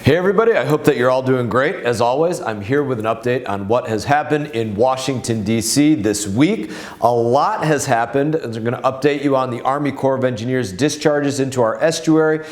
Hey everybody, I hope that you're all doing great. As always, I'm here with an update on what has happened in Washington, D.C. this week. A lot has happened. I'm going to update you on the Army Corps of Engineers discharges into our estuary,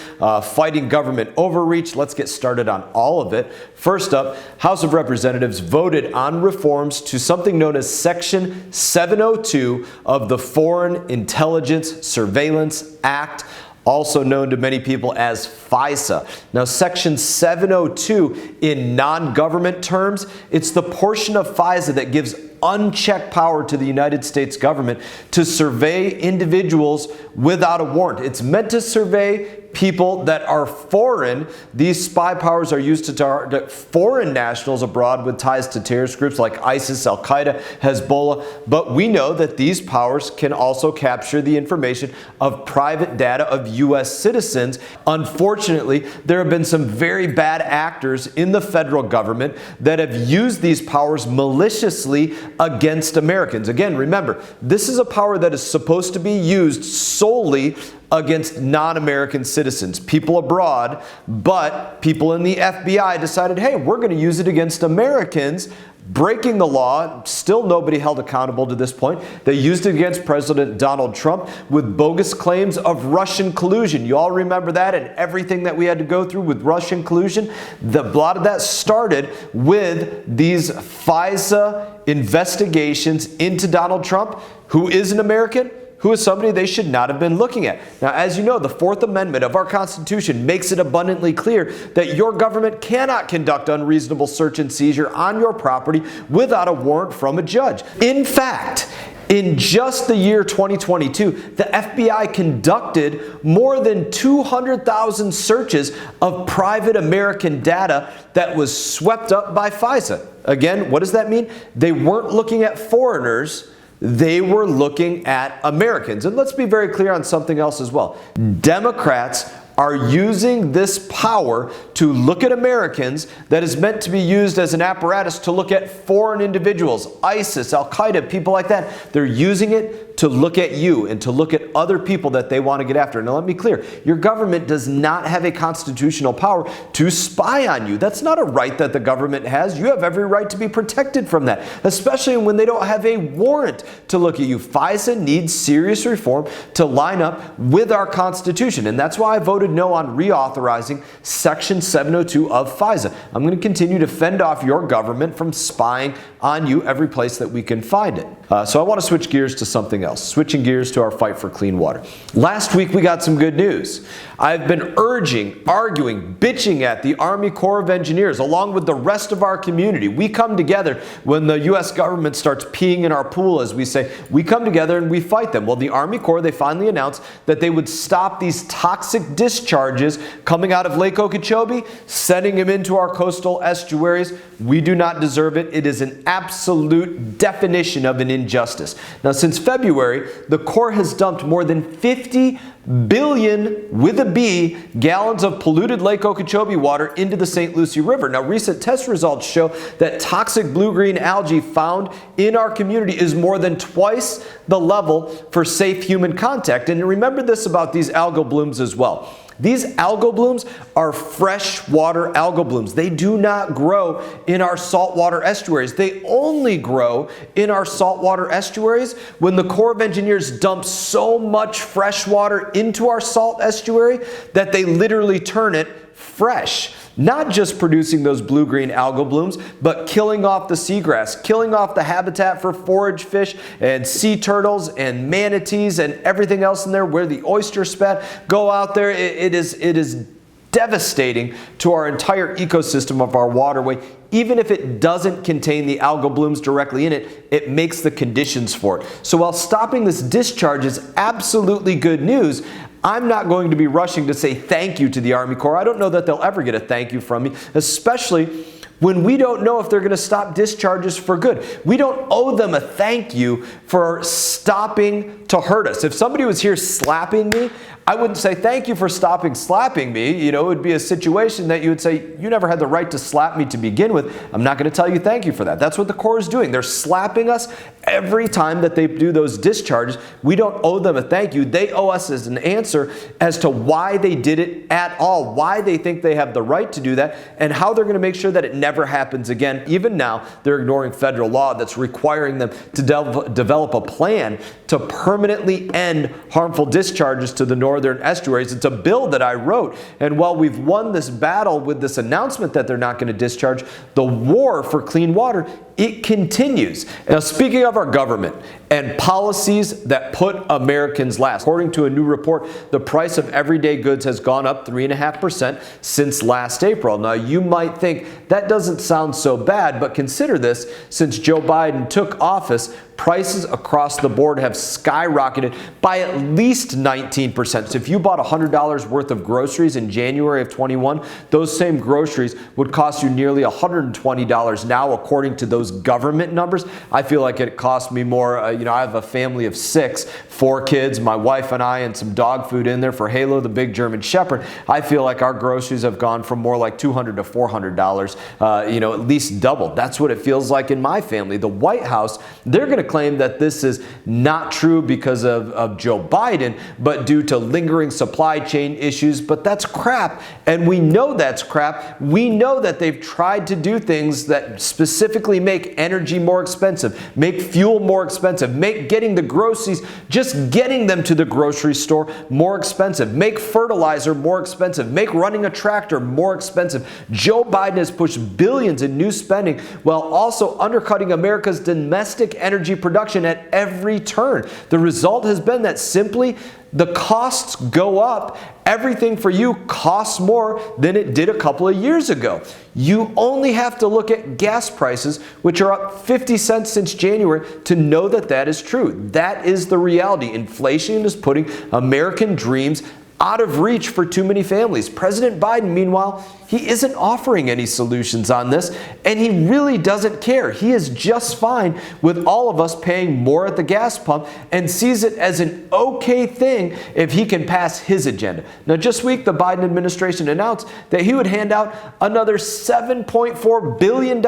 fighting government overreach. Let's get started on all of it. First up, House of Representatives voted on reforms to something known as Section 702 of the Foreign Intelligence Surveillance Act, also known to many people as FISA. Now, Section 702 in non-government terms, it's the portion of FISA that gives unchecked power to the United States government to survey individuals without a warrant. It's meant to survey people that are foreign. These spy powers are used to target foreign nationals abroad with ties to terrorist groups like ISIS, Al-Qaeda, Hezbollah. But we know that these powers can also capture the information of private data of U.S. citizens. Unfortunately, there have been some very bad actors in the federal government that have used these powers maliciously against Americans. Again, remember, this is a power that is supposed to be used solely against non-American citizens, people abroad, but people in the FBI decided, hey, we're going to use it against Americans, breaking the law. Still nobody held accountable to this point. They used it against President Donald Trump with bogus claims of Russian collusion. You all remember that and everything that we had to go through with Russian collusion? A lot of that started with these FISA investigations into Donald Trump, who is an American, who is somebody they should not have been looking at. Now, as you know, the Fourth Amendment of our Constitution makes it abundantly clear that your government cannot conduct unreasonable search and seizure on your property without a warrant from a judge. In fact, in just the year 2022, the FBI conducted more than 200,000 searches of private American data that was swept up by FISA. Again, what does that mean? They weren't looking at foreigners. They were looking at Americans. And let's be very clear on something else as well. Democrats are using this power to look at Americans that is meant to be used as an apparatus to look at foreign individuals, ISIS, Al-Qaeda, people like that. They're using it to look at you and to look at other people that they want to get after. Now, let me be clear. Your government does not have a constitutional power to spy on you. That's not a right that the government has. You have every right to be protected from that, especially when they don't have a warrant to look at you. FISA needs serious reform to line up with our Constitution, and that's why I voted no on reauthorizing Section 702 of FISA. I'm going to continue to fend off your government from spying on you every place that we can find it. So I want to switch gears to something else, switching gears to our fight for clean water. Last week we got some good news. I've been urging, arguing, bitching at the Army Corps of Engineers along with the rest of our community. We come together when the U.S. government starts peeing in our pool, as we say. We come together and we fight them. Well, the Army Corps, they finally announced that they would stop these toxic discharges coming out of Lake Okeechobee, sending them into our coastal estuaries. We do not deserve it. It is an absolute definition of an injustice. Now, since February, the Corps has dumped more than 50 billion, with a B, gallons of polluted Lake Okeechobee water into the St. Lucie River. Now, recent test results show that toxic blue-green algae found in our community is more than twice the level for safe human contact. And remember this about these algal blooms as well. These algal blooms are freshwater algal blooms. They do not grow in our saltwater estuaries. They only grow in our saltwater estuaries when the Corps of Engineers dump so much fresh water into our salt estuary that they literally turn it fresh. Not just producing those blue-green algal blooms, but killing off the seagrass, killing off the habitat for forage fish and sea turtles and manatees and everything else in there where the oyster spat go out there. It is devastating to our entire ecosystem of our waterway. Even if it doesn't contain the algal blooms directly in it, it makes the conditions for it. So while stopping this discharge is absolutely good news, I'm not going to be rushing to say thank you to the Army Corps. I don't know that they'll ever get a thank you from me, especially when we don't know if they're going to stop discharges for good. We don't owe them a thank you for stopping to hurt us. If somebody was here slapping me, I wouldn't say thank you for stopping slapping me. You know, it would be a situation that you would say, you never had the right to slap me to begin with. I'm not going to tell you thank you for that. That's what the Corps is doing. They're slapping us every time that they do those discharges. We don't owe them a thank you. They owe us as an answer as to why they did it at all, why they think they have the right to do that, and how they're going to make sure that it never happens again. Even now, they're ignoring federal law that's requiring them to develop a plan to permanently end harmful discharges to the northern estuaries. It's a bill that I wrote, and while we've won this battle with this announcement that they're not going to discharge, the war for clean water, it continues. Now, speaking of our government and policies that put Americans last, according to a new report, the price of everyday goods has gone up 3.5% since last April. Now, you might think that doesn't sound so bad, but consider this: since Joe Biden took office, prices across the board have skyrocketed by at least 19%. So if you bought $100 worth of groceries in January of 21, those same groceries would cost you nearly $120 now, according to those government numbers. I feel like it cost me more. I have a family of 6, 4 kids, my wife and I, and some dog food in there for Halo, the big German Shepherd. I feel like our groceries have gone from more like $200 to $400, at least doubled. That's what it feels like in my family. The White House, they're going to claim that this is not true because of Joe Biden, but due to lingering supply chain issues. But that's crap, and we know that's crap. We know that they've tried to do things that specifically make energy more expensive, make fuel more expensive, make getting the groceries, just getting them to the grocery store, more expensive, make fertilizer more expensive, make running a tractor more expensive. Joe Biden has pushed billions in new spending while also undercutting America's domestic energy production at every turn. The result has been that simply the costs go up. Everything for you costs more than it did a couple of years ago. You only have to look at gas prices, which are up 50 cents since January, to know that that is true. That is the reality. Inflation is putting American dreams out of reach for too many families. President Biden, meanwhile, he isn't offering any solutions on this, and he really doesn't care. He is just fine with all of us paying more at the gas pump and sees it as an okay thing if he can pass his agenda. Now, just this week, the Biden administration announced that he would hand out another $7.4 billion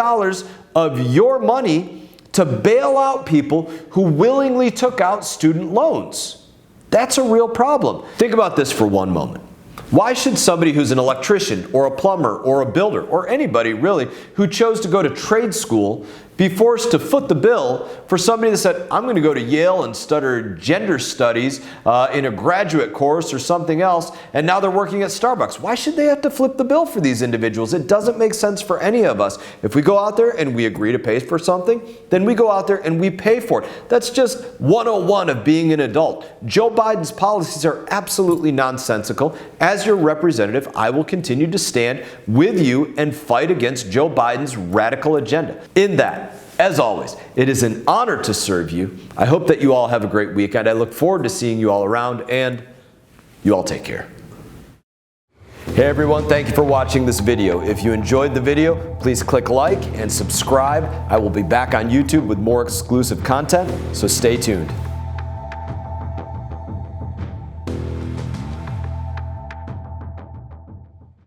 of your money to bail out people who willingly took out student loans. That's a real problem. Think about this for one moment. Why should somebody who's an electrician or a plumber or a builder or anybody really who chose to go to trade school be forced to foot the bill for somebody that said, I'm going to go to Yale and study gender studies in a graduate course or something else, and now they're working at Starbucks? Why should they have to flip the bill for these individuals? It doesn't make sense for any of us. If we go out there and we agree to pay for something, then we go out there and we pay for it. That's just 101 of being an adult. Joe Biden's policies are absolutely nonsensical. As your representative, I will continue to stand with you and fight against Joe Biden's radical agenda. In that, as always, it is an honor to serve you. I hope that you all have a great weekend. I look forward to seeing you all around, and you all take care. Hey everyone, thank you for watching this video. If you enjoyed the video, please click like and subscribe. I will be back on YouTube with more exclusive content, so stay tuned.